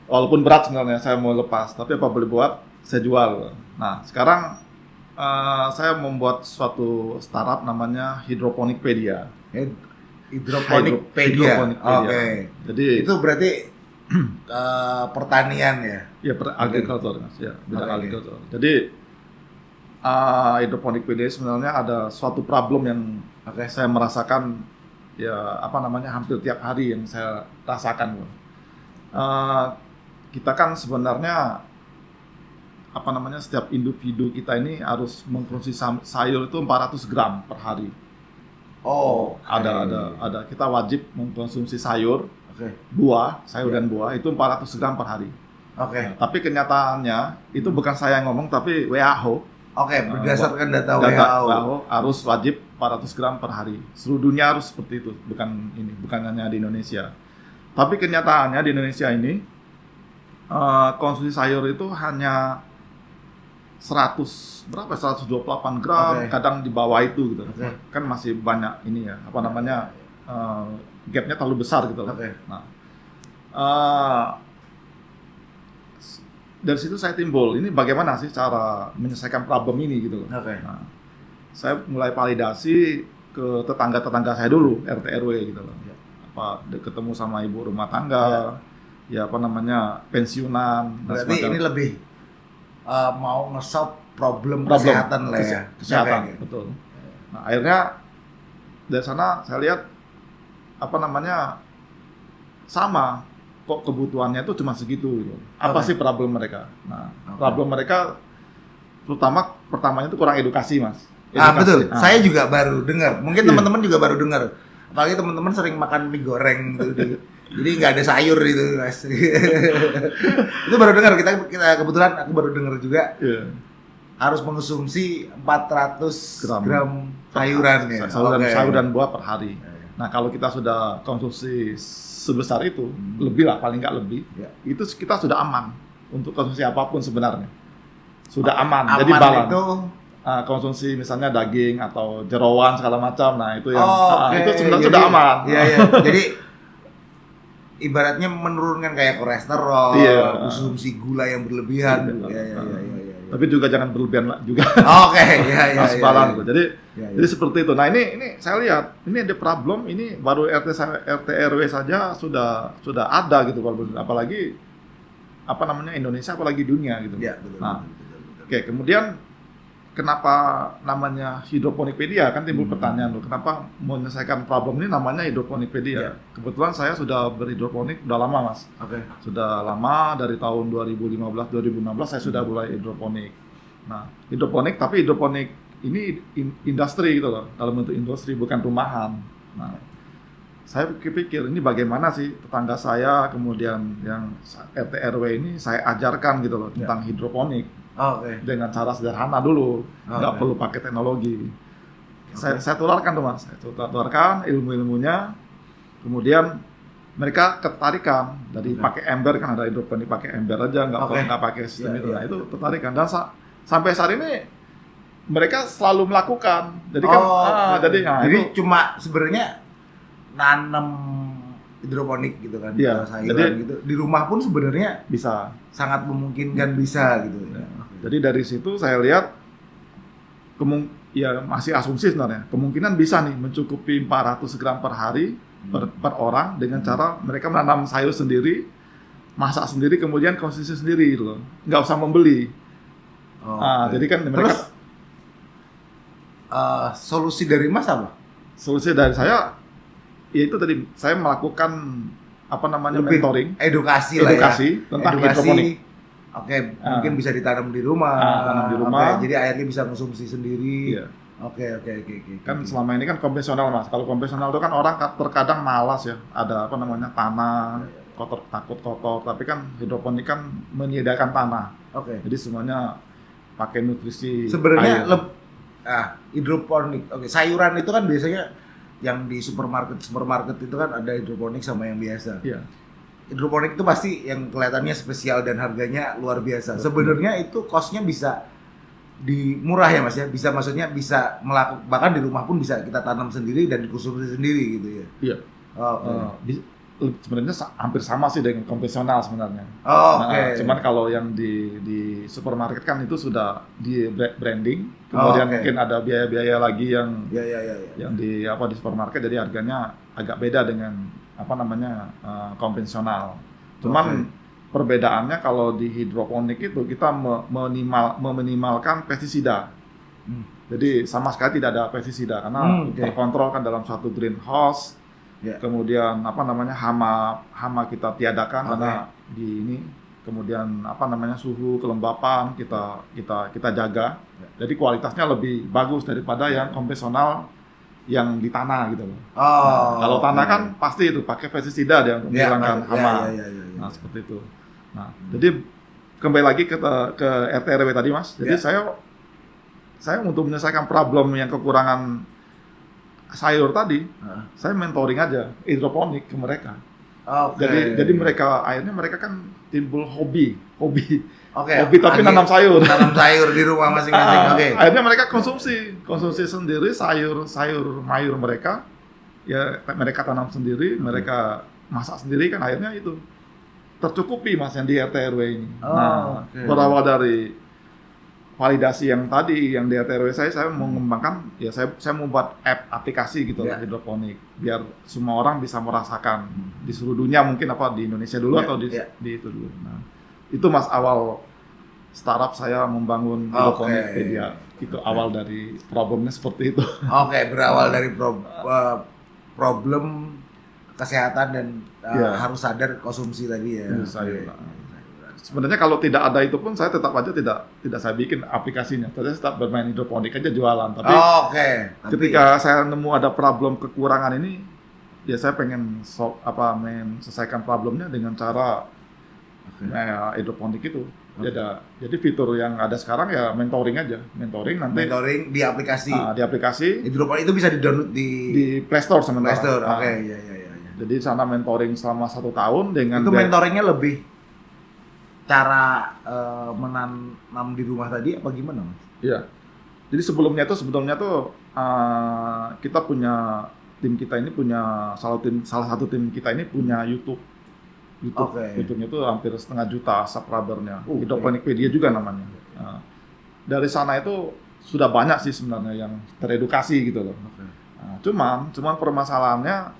walaupun berat sebenarnya saya mau lepas, tapi apa boleh buat, saya jual. Nah, sekarang saya membuat suatu startup namanya Hydroponicpedia. Hydroponicpedia. Jadi itu berarti pertanian ya? Iya, agriculture Mas. Ya, bidang agriculture. Jadi Hydroponicpedia sebenarnya ada suatu problem yang saya merasakan hampir tiap hari yang saya rasakan. Kita kan sebenarnya setiap individu kita ini harus mengkonsumsi sayur itu 400 gram per hari. Ada kita wajib mengkonsumsi sayur, buah dan buah itu 400 gram per hari. Tapi kenyataannya itu bukan saya yang ngomong, tapi WHO. Berdasarkan data WHO harus wajib 400 gram per hari. Seluruh dunia harus seperti itu, bukan hanya di Indonesia. Tapi kenyataannya di Indonesia ini konsumsi sayur itu hanya 128 gram, kadang di bawah itu gitu. Kan masih banyak ini ya, gapnya terlalu besar gitu. Nah, dari situ saya timbul, ini bagaimana sih cara menyelesaikan problem ini gitu loh. Nah, saya mulai validasi ke tetangga-tetangga saya dulu, RT RW gitu loh. Ketemu sama ibu rumah tangga, pensiunan. Berarti ini lebih mau nge-solve problem kesehatan lah ya. Kesehatan, betul. Nah, akhirnya dari sana saya lihat sama kok kebutuhannya itu cuma segitu gitu. Apa sih problem mereka? Nah, problem mereka pertamanya itu kurang edukasi Mas. Betul. Saya juga baru dengar. Mungkin teman-teman juga baru dengar. Apalagi teman-teman sering makan mie goreng gitu jadi nggak ada sayur gitu Mas. Itu baru dengar kita kebetulan aku baru dengar juga Iya. harus mengonsumsi 400 Gram. gram sayuran ya. Sayur dan buah per hari. Nah, kalau kita sudah konsumsi sebesar itu, lebih lah, paling nggak lebih, Ya. itu kita sudah aman untuk konsumsi apapun sebenarnya. Sudah aman, Aman jadi balance. itu Konsumsi misalnya daging atau jeroan segala macam, nah itu yang oke. itu sebenarnya Jadi- sudah aman. Iya, iya. Jadi ibaratnya menurunkan kayak kolesterol, Iya. konsumsi gula yang berlebihan. Iya. Iya, iya, iya. Tapi juga jangan berlebihan lah juga. Oke, iya, iya. Harus balance. Jadi Iya, iya. jadi seperti itu. Nah, ini saya lihat, ini ada problem, ini baru RT RW saja sudah ada gitu, apalagi apa namanya Indonesia, apalagi dunia gitu. Iya, betul. Nah, betul. Oke, kemudian kenapa namanya hidroponikpedia? Kan timbul pertanyaan loh, kenapa menyelesaikan problem ini namanya hidroponikpedia? Iya. Kebetulan saya sudah berhidroponik udah lama, Mas. Oke. Sudah lama, dari tahun 2015-2016 saya sudah mulai hidroponik. Nah, hidroponik, tapi hidroponik ini industri gitu loh, dalam bentuk industri, bukan rumahan. Nah, saya pikir ini bagaimana sih tetangga saya, kemudian yang RT RW ini saya ajarkan gitu loh tentang hidroponik Oke. dengan cara sederhana dulu, nggak Oke. perlu pakai teknologi. Saya tularkan tuh Mas, saya tularkan ilmu-ilmunya, kemudian mereka ketarikan dari Oke. pakai ember, kan ada hidroponik pakai ember aja, nggak Oke. nggak pakai sistem Iya, itu. iya, Nah, itu iya. tertarikan dan sampai saat ini mereka selalu melakukan. Jadi kan, oke. jadi nah, Jadi itu cuma sebenarnya nanam hidroponik gitu kan, Iya, sayuran jadi- gitu. Di rumah pun sebenarnya bisa. sangat memungkinkan bisa gitu. Ya. Jadi dari situ saya lihat ya masih asumsi sebenarnya, kemungkinan bisa nih mencukupi 400 gram per hari per orang dengan cara mereka menanam sayur sendiri, masak sendiri, kemudian konsumsi sendiri gitu loh, nggak usah membeli. Oke. Jadi kan mereka Terus solusi dari Mas apa? solusi dari saya, ya itu tadi saya melakukan apa namanya Lebih mentoring, edukasi lah ya. edukasi tentang hidroponik. Oke, mungkin bisa ditanam di rumah. Tanam di rumah. Oke, jadi airnya bisa konsumsi sendiri. Iya. Oke. Kan selama ini kan konvensional Mas. Kalau konvensional itu kan orang terkadang malas ya. Ada apa namanya tanah, kotor, takut kotor. Tapi kan hidroponik kan menyediakan tanah. Oke. Jadi semuanya pakai nutrisi Sebenarnya air. hidroponik. Oke, sayuran itu kan biasanya yang di supermarket itu kan ada hidroponik sama yang biasa. Iya. Hidroponik itu pasti yang kelihatannya spesial dan harganya luar biasa. Sebenarnya itu cost-nya bisa murah ya Mas ya. Bisa maksudnya bisa bahkan di rumah pun bisa kita tanam sendiri dan dikonsumsi sendiri gitu ya. Iya. Oke. Sebenarnya hampir sama sih dengan konvensional sebenarnya. Oke. Nah, cuman kalau yang di supermarket kan itu sudah di branding, kemudian Oke. mungkin ada biaya-biaya lagi yang Ya. yang di supermarket, jadi harganya agak beda dengan apa namanya konvensional. Cuman perbedaannya kalau di hidroponik itu kita meminimalkan pestisida. Jadi sama sekali tidak ada pestisida karena terkontrol kan dalam suatu greenhouse. Ya. Kemudian apa namanya hama kita tiadakan karena di ini, kemudian apa namanya suhu kelembapan kita jaga. Jadi kualitasnya lebih bagus daripada yang konvensional yang di tanah gitu loh. Kalau tanah kan pasti itu pakai pestisida dia untuk menghilangkan hama. Ya. Nah, seperti itu. Nah, jadi kembali lagi ke RT RW tadi Mas. Jadi saya untuk menyelesaikan problem yang kekurangan sayur tadi, saya mentoring aja hidroponik ke mereka. Jadi akhirnya mereka kan timbul hobi tapi nanam sayur. Nanam sayur di rumah masing-masing. Oke. Akhirnya mereka konsumsi sendiri sayur mayur mereka. Ya mereka tanam sendiri, mereka masak sendiri, kan akhirnya itu tercukupi Mas yang di RT RW ini. Berawal dari validasi yang tadi yang di RT RW saya mau mengembangkan, ya saya mau buat aplikasi gitu hidroponik biar semua orang bisa merasakan di seluruh dunia, mungkin apa di Indonesia dulu atau di itu dulu. Nah, itu Mas awal startup saya membangun hidroponikpedia. Itu awal dari problemnya seperti itu. Oke, berawal dari problem kesehatan dan harus sadar konsumsi tadi ya. Sayur. Sebenarnya kalau tidak ada itu pun saya tetap aja tidak saya bikin aplikasinya. Saya tetap bermain hidroponik aja jualan. Tapi ketika saya nemu ada problem kekurangan ini, ya saya pengen menyelesaikan problemnya dengan cara hidroponik itu. Jadi fitur yang ada sekarang ya mentoring aja, mentoring nanti Mentoring di aplikasi. di aplikasi Hidroponik itu bisa di-download di Play Store sementara. Play Store. Nah, Oke, iya. Jadi sana mentoring selama 1 tahun dengan Itu mentoringnya lebih cara menanam di rumah tadi apa gimana, Mas? Iya. Jadi sebelumnya tuh kita punya tim kita ini punya salah satu tim kita ini punya YouTube. Oke. YouTube-nya itu hampir 500 juta subscribernya. Oke. Hidroponikpedia juga namanya. Nah, dari sana itu sudah banyak sih sebenarnya yang teredukasi gitu loh. Oke. Nah, cuman permasalahannya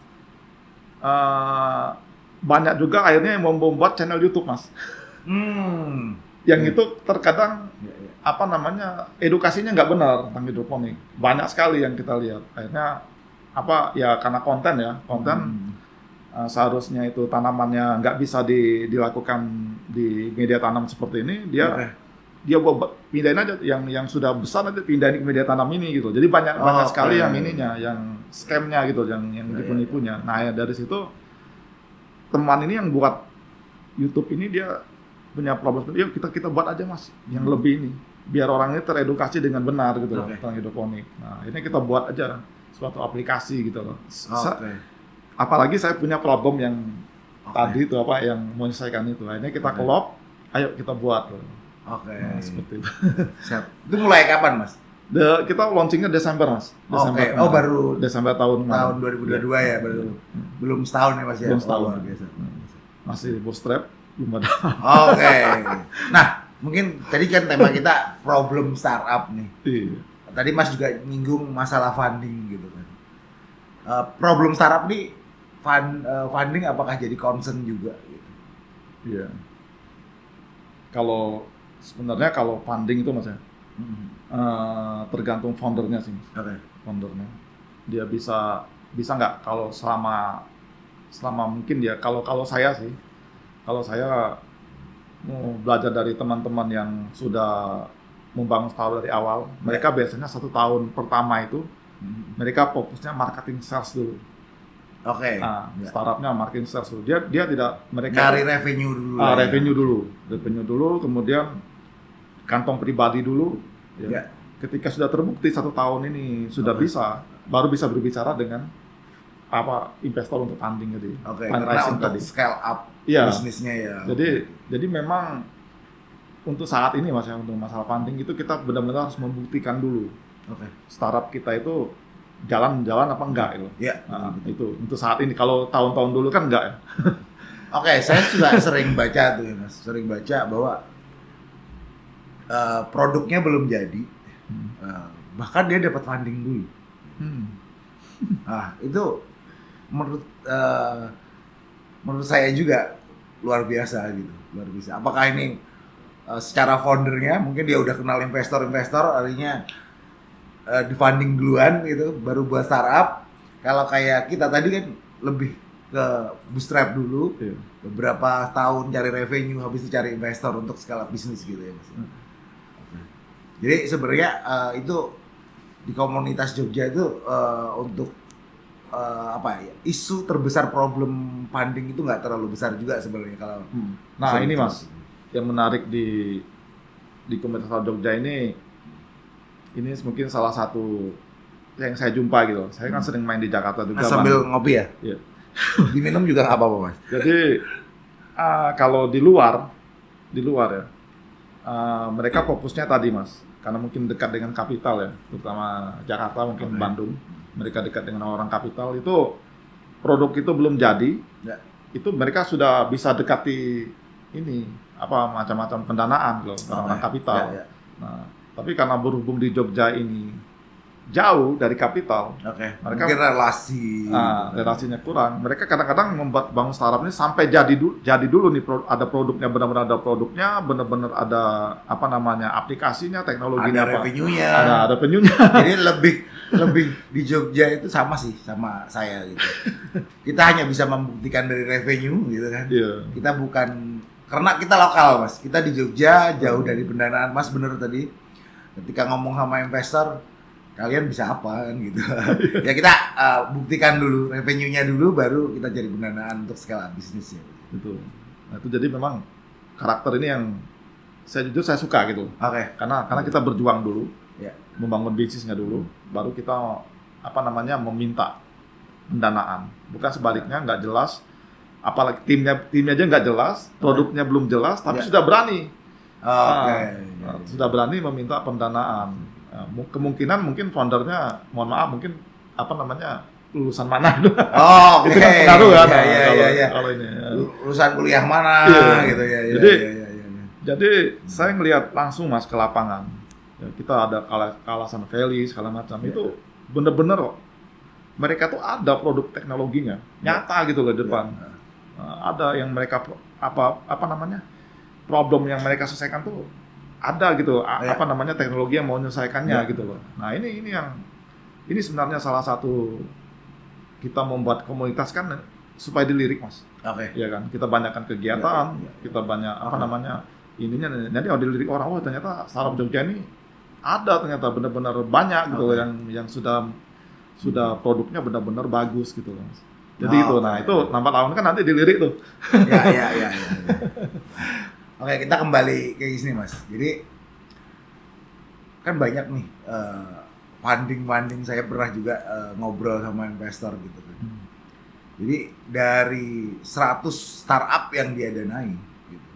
banyak juga akhirnya yang mau membuat channel YouTube, Mas. Yang itu terkadang edukasinya nggak benar tentang hidroponik. Banyak sekali yang kita lihat. Akhirnya karena konten seharusnya itu tanamannya nggak bisa dilakukan di media tanam seperti ini, dia pindahin aja yang sudah besar nanti pindahin ke media tanam ini gitu. Jadi banyak sekali yang yang scamnya gitu, yang nipu-nipunya. Nah ya dari situ teman ini yang buat YouTube ini dia punya problem, yuk kita buat aja Mas yang lebih ini, biar orang ini teredukasi dengan benar gitu loh tentang hidroponik. Nah ini kita buat aja suatu aplikasi gitu loh. Apalagi saya punya problem yang tadi itu yang menyelesaikan itu. Akhirnya kita collab, ayo kita buat. Nah, seperti itu. Siap. Itu mulai kapan, Mas? Kita launchingnya Desember, Mas. Desember. Baru Desember tahun 2022 ya, belum setahun ya, Mas ya. Belum setahun. Luar biasa. Masih bootstrap, belum ada. Nah, mungkin tadi kan tema kita problem startup nih. Iya. Tadi Mas juga nyinggung masalah funding gitu kan. Problem startup nih funding apakah jadi concern juga gitu? Iya. Sebenarnya kalau funding itu Mas ya, tergantung foundernya sih. Foundernya. Dia bisa nggak kalau selama mungkin dia kalau saya mau belajar dari teman-teman yang sudah membangun startup dari awal, mereka biasanya 1 tahun pertama itu mereka fokusnya marketing sales dulu. Startupnya marketing sales dulu. Dia tidak cari revenue dulu. Revenue dulu, kemudian kantong pribadi dulu. Ya. Ketika sudah terbukti 1 tahun ini sudah baru bisa berbicara dengan investor untuk funding tadi. Karena untuk tadi scale up bisnisnya ya. Jadi memang untuk saat ini Mas ya, untuk masalah funding itu kita benar-benar harus membuktikan dulu. Startup kita itu jalan apa enggak itu. Itu untuk saat ini. Kalau tahun-tahun dulu kan enggak ya. Saya juga sering baca tuh ya Mas, bahwa produknya belum jadi, bahkan dia dapat funding dulu. Itu menurut saya juga luar biasa gitu, luar biasa. Apakah ini secara foundernya mungkin dia udah kenal investor, artinya di funding duluan gitu, baru buat startup. Kalau kayak kita tadi kan lebih ke bootstrap dulu, beberapa tahun cari revenue, habis itu cari investor untuk scale up bisnis gitu ya Mas. Jadi sebenarnya itu di komunitas Jogja itu untuk isu terbesar problem funding itu nggak terlalu besar juga sebenarnya kalau. Nah ini Mas, yang menarik di komunitas Jogja ini mungkin salah satu yang saya jumpa gitu. Saya kan sering main di Jakarta juga. Sambil ngopi ya? Iya. Diminum juga nggak apa-apa Mas. Jadi kalau di luar ya, mereka fokusnya tadi Mas, karena mungkin dekat dengan kapital ya, terutama Jakarta mungkin Bandung, mereka dekat dengan orang kapital, itu produk itu belum jadi, itu mereka sudah bisa dekati ini macam-macam pendanaan loh orang kapital. Nah, tapi karena berhubung di Jogja ini jauh dari kapital, mereka mungkin relasinya kurang. Mereka kadang-kadang membuat bangun startup ini sampai jadi dulu nih, ada produknya, benar-benar ada produknya, benar-benar ada aplikasinya, teknologinya, ada revenue-nya. Ada revenue-nya. Jadi lebih di Jogja itu sama saya gitu. Kita hanya bisa membuktikan dari revenue gitu kan. Kita bukan, karena kita lokal Mas. Kita di Jogja, jauh dari pendanaan. Mas bener tadi ketika ngomong sama investor, kalian bisa apa kan gitu. Ya kita buktikan dulu revenue-nya dulu, baru kita cari pendanaan untuk scale up bisnisnya. Itu. Nah, itu jadi memang karakter ini yang jujur saya suka gitu. Oke. Karena kita berjuang dulu, Ya. membangun bisnisnya dulu, baru kita meminta pendanaan. Bukan sebaliknya, nggak jelas, apalagi timnya aja nggak jelas, produknya belum jelas, tapi Ya. sudah berani. Oke. Sudah berani meminta pendanaan. Kemungkinan mungkin foundernya, mohon maaf, mungkin lulusan mana itu. Oh, oke. Itu kan pengaruh kan. Iya. Kalau ini. Lulusan kuliah mana Iya. gitu ya. Jadi- iya. Jadi saya ngelihat langsung Mas ke lapangan. Ya, kita ada Kalasan Valley segala macam. Itu bener-bener mereka tuh ada produk teknologinya nyata gitu loh di depan. Ada yang mereka problem yang mereka selesaikan tuh ada gitu. Teknologi yang mau menyelesaikannya gitu loh. Nah, ini sebenarnya salah satu kita membuat komunitas kan supaya dilirik, Mas. Oke. Ya kan, kita banyakkan kegiatan, Ya. kita banyak ininya nanti kalau dilirik orang, oh ternyata startup Jogja ini ada, ternyata benar-benar banyak gitu Oke. yang sudah produknya benar-benar bagus gitu Mas. Jadi itu, nah Oke. itu lambat laun kan nanti dilirik tuh. Ya. Oke, kita kembali ke sini Mas. Jadi kan banyak nih funding saya pernah juga ngobrol sama investor gitu kan. Jadi dari 100 startup yang dia danai, gitu,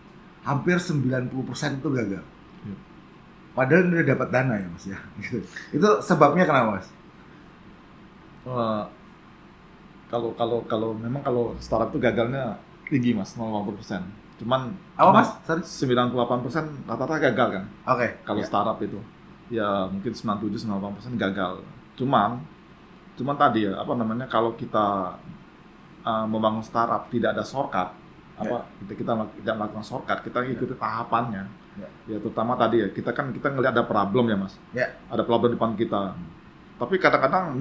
hampir 90% itu gagal. Iya. Padahal dia dapat dana ya Mas ya. Gitu. Itu sebabnya kenapa Mas? Kalau memang kalau startup itu gagalnya tinggi Mas, 0,80%. Cuman Apa Mas? Sorry. 98% rata-rata gagal kan. Oke. Kalau Ya. startup itu ya mungkin 97-98% gagal. Cuman tadi ya kalau kita membangun startup tidak ada shortcut, kita tidak melakukan shortcut, kita ikuti tahapannya. Ya terutama tadi ya kita ngelihat ada problem ya Mas. Ya. Ada problem di depan kita. Tapi kadang-kadang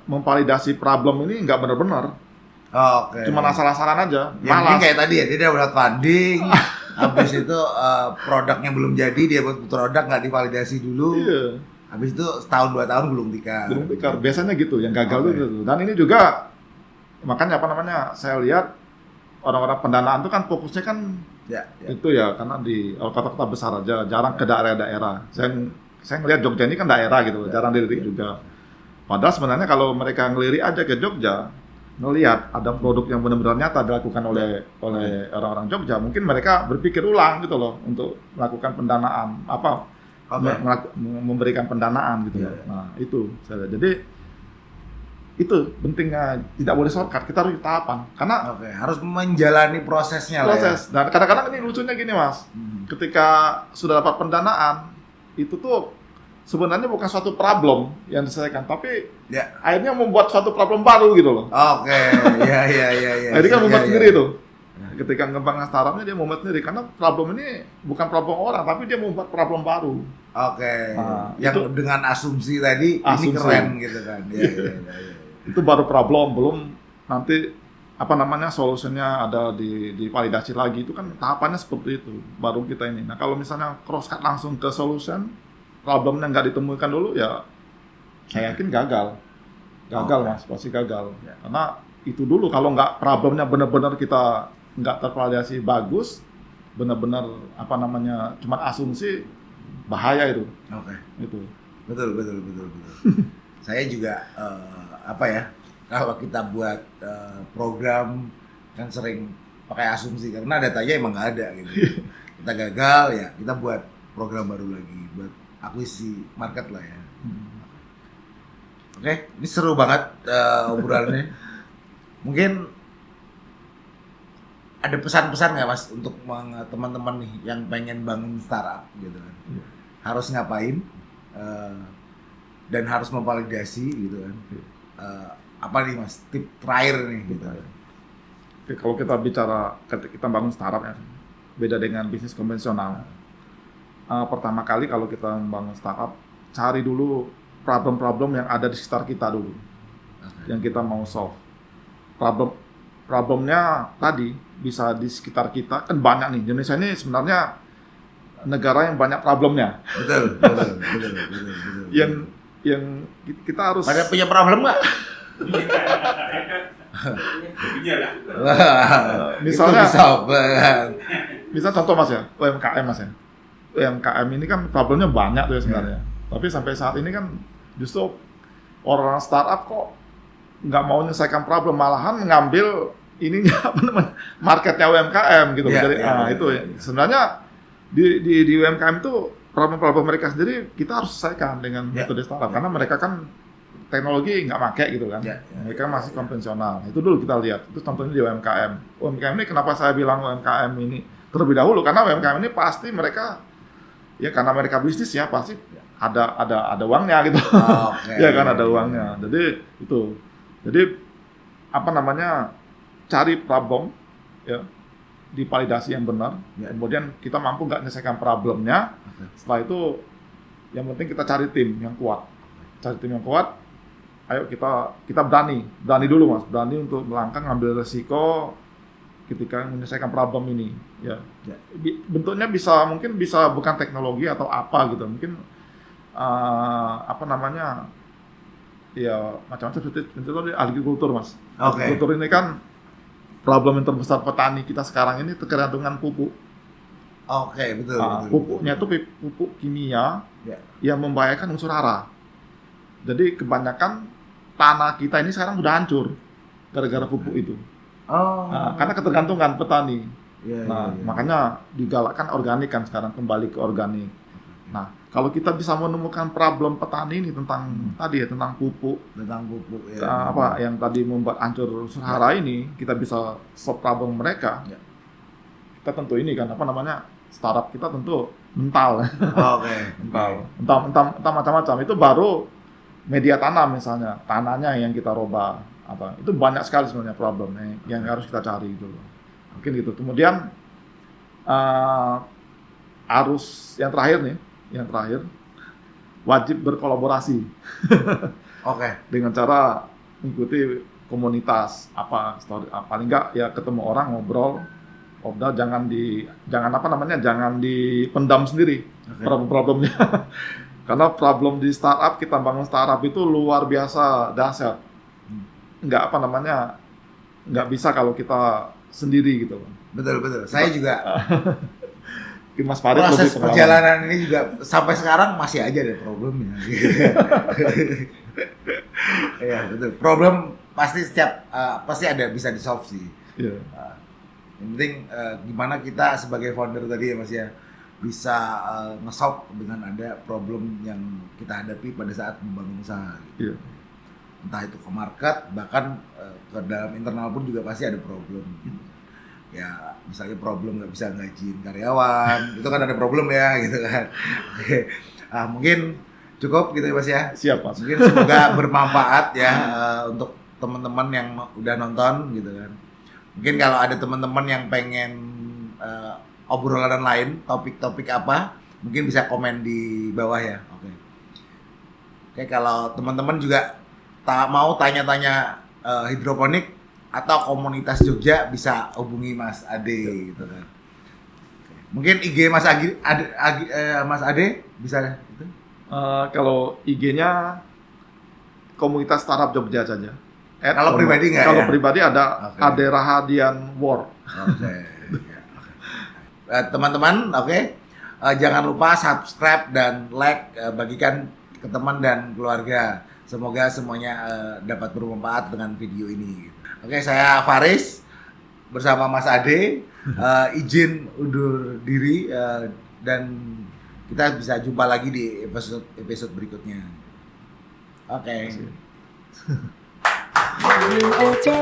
memvalidasi problem ini nggak benar-benar. Oke. Cuma asal-asalan aja. Ya mungkin Malas. kayak tadi ya, dia udah dapat funding, habis itu produknya belum jadi, dia buat produk nggak divalidasi dulu, Iya. habis itu setahun 2 tahun belum tikar. Belum tikar. Biasanya gitu, yang gagal Oke. itu. Dan ini juga makanya saya lihat orang-orang pendanaan itu kan fokusnya kan Ya. itu ya karena di kota-kota besar aja, jarang ke daerah-daerah. Saya ngelihat Jogja ini kan daerah gitu, jarang dilirik juga. Padahal sebenarnya kalau mereka ngelirik aja ke Jogja, ngelihat ada produk yang benar-benar nyata dilakukan oleh orang-orang Jogja, mungkin mereka berpikir ulang gitu loh untuk melakukan pendanaan memberikan pendanaan gitu. Iya. Nah, itu saya lihat. Jadi itu pentingnya tidak boleh shortcut, kita harus tahapan karena Oke, harus menjalani prosesnya lah ya. proses. Dan kadang-kadang ini lucunya gini Mas, ketika sudah dapat pendanaan itu tuh sebenarnya bukan suatu problem yang diselesaikan, tapi Ya. akhirnya membuat suatu problem baru gitu loh. Oke, ya. Jadi kan membuat Ya, sendiri ya. tuh. Ketika ngembangin startupnya dia membuat sendiri karena problem ini bukan problem orang, tapi dia membuat problem baru. Oke, Nah, yang itu- dengan asumsi tadi ini Asumsi. keren gitu kan. Ya. Itu baru problem, belum nanti solusinya ada di validasi lagi. Itu kan tahapannya seperti itu. Baru kita ini. Nah, kalau misalnya cross cut langsung ke solution, problemnya nggak ditemukan dulu ya saya yakin gagal. Gagal Oke. Mas, pasti gagal. Ya. Karena itu dulu kalau nggak problemnya benar-benar kita nggak tervalidasi bagus, benar-benar cuma asumsi, bahaya itu. Oke. Itu. Betul. Saya juga kalau kita buat program kan sering pakai asumsi karena datanya emang nggak ada gitu. Kita gagal ya, kita buat program baru lagi buat akuisisi market lah ya. Oke, ini seru banget obrolannya. Mungkin ada pesan-pesan nggak Mas untuk teman-teman nih yang pengen bangun startup gitu kan? Iya. Harus ngapain? Dan harus memvalidasi gitu kan. Apa nih Mas tip terakhir nih gitu. Oke, kalau kita bicara ketika kita bangun startup ya, beda dengan bisnis konvensional. Pertama kali kalau kita membangun startup, cari dulu problem-problem yang ada di sekitar kita dulu, yang kita mau solve. Problemnya tadi bisa di sekitar kita, kan banyak nih. Indonesia ini sebenarnya negara yang banyak problemnya. Betul. yang kita harus Pada punya problem nggak? Punya lah. Wah, misalnya- itu bisa, Bang. bisa contoh Mas ya, UMKM Mas ya. UMKM ini kan problemnya banyak tuh ya sebenarnya. Tapi sampai saat ini kan justru orang startup kok nggak mau menyelesaikan problem, malahan ngambil ininya apa namanya marketnya UMKM gitu. Iya, Jadi iya, iya, itu ya. iya. Sebenarnya di UMKM itu problem-problem mereka sendiri kita harus selesaikan dengan Iya, metode startup iya. karena mereka kan teknologi nggak pakai gitu kan. Iya, iya. Mereka masih konvensional. Itu dulu kita lihat. Itu contohnya di UMKM. UMKM ini kenapa saya bilang UMKM ini terlebih dahulu karena UMKM ini pasti mereka ya karena mereka bisnis ya pasti ada uangnya gitu. Oke. Ya kan ada uangnya. Jadi itu. Jadi apa namanya cari problem ya divalidasi yang benar. Ya. Kemudian kita mampu nggak menyelesaikan problemnya. Oke. Setelah itu yang penting kita cari tim yang kuat. Cari tim yang kuat. Ayo kita berani dulu Mas, berani untuk melangkah ngambil resiko ketika menyelesaikan problem ini. Ya. Ya. Bentuknya mungkin bisa bukan teknologi atau apa gitu. Mungkin apa namanya ya macam-macam seperti contohnya agrikultur Mas. Oke. Agrikultur ini kan problem yang terbesar petani kita sekarang ini ketergantungan pupuk. Oke, betul, betul. Pupuknya itu pupuk kimia Ya. yang membahayakan unsur hara. Jadi kebanyakan tanah kita ini sekarang udah hancur gara-gara pupuk itu. Oh. Karena ketergantungan petani. Iya, Nah, iya, iya. makanya digalakkan organik kan sekarang kembali ke organik. Nah, kalau kita bisa menemukan problem petani ini tentang tadi ya tentang pupuk Tentang pupuk ya. apa yang tadi membuat hancur unsur hara ini, kita bisa solve problem mereka. Ya. Kita tentu ini kan apa namanya startup kita tentu mental, Oke. entah macam-macam. Itu baru media tanam misalnya, tanahnya yang kita robah apa. Itu banyak sekali sebenarnya problem yang harus kita cari gitu loh. Mungkin gitu. Kemudian harus yang terakhir wajib berkolaborasi Oke. dengan cara mengikuti komunitas apa story paling enggak ya ketemu orang ngobrol jangan dipendam sendiri Oke. problem-problemnya. Karena problem di startup, kita bangun startup itu luar biasa dahsyat. Nggak bisa kalau kita sendiri gitu. Betul, betul. Saya juga Mas Farid proses lebih pengalaman. perjalanan ini juga sampai sekarang masih aja ada problemnya. Iya, betul. Problem pasti pasti ada bisa di-solve sih. Iya. Yang penting gimana kita sebagai founder tadi ya Mas ya bisa nge-solve dengan ada problem yang kita hadapi pada saat membangun usaha. Gitu. Iya. Entah itu ke market, bahkan ke dalam internal pun juga pasti ada problem. Gitu. Ya misalnya problem nggak bisa ngajiin karyawan, itu kan ada problem ya gitu kan. Oke, mungkin cukup gitu ya Mas ya. Siap Mas. Mungkin semoga bermanfaat ya untuk teman-teman yang udah nonton gitu kan. Mungkin kalau ada teman-teman yang pengen obrolan lain, topik-topik apa, mungkin bisa komen di bawah ya. Oke, kalau teman-teman juga mau tanya-tanya hidroponik atau komunitas Jogja bisa hubungi Mas Ade gitu kan. Mungkin IG Mas Mas Ade bisa itu? Kalau IG-nya komunitas startup Jogja saja. Kalau pribadi nggak Kalau ya? pribadi ada Oke. Ade Rahadian War. Oke. Teman-teman, jangan lupa subscribe dan like, bagikan ke teman dan keluarga. Semoga semuanya dapat bermanfaat dengan video ini. Oke, saya Faris bersama Mas Ade. Izin undur diri dan kita bisa jumpa lagi di episode berikutnya. Oke. Aja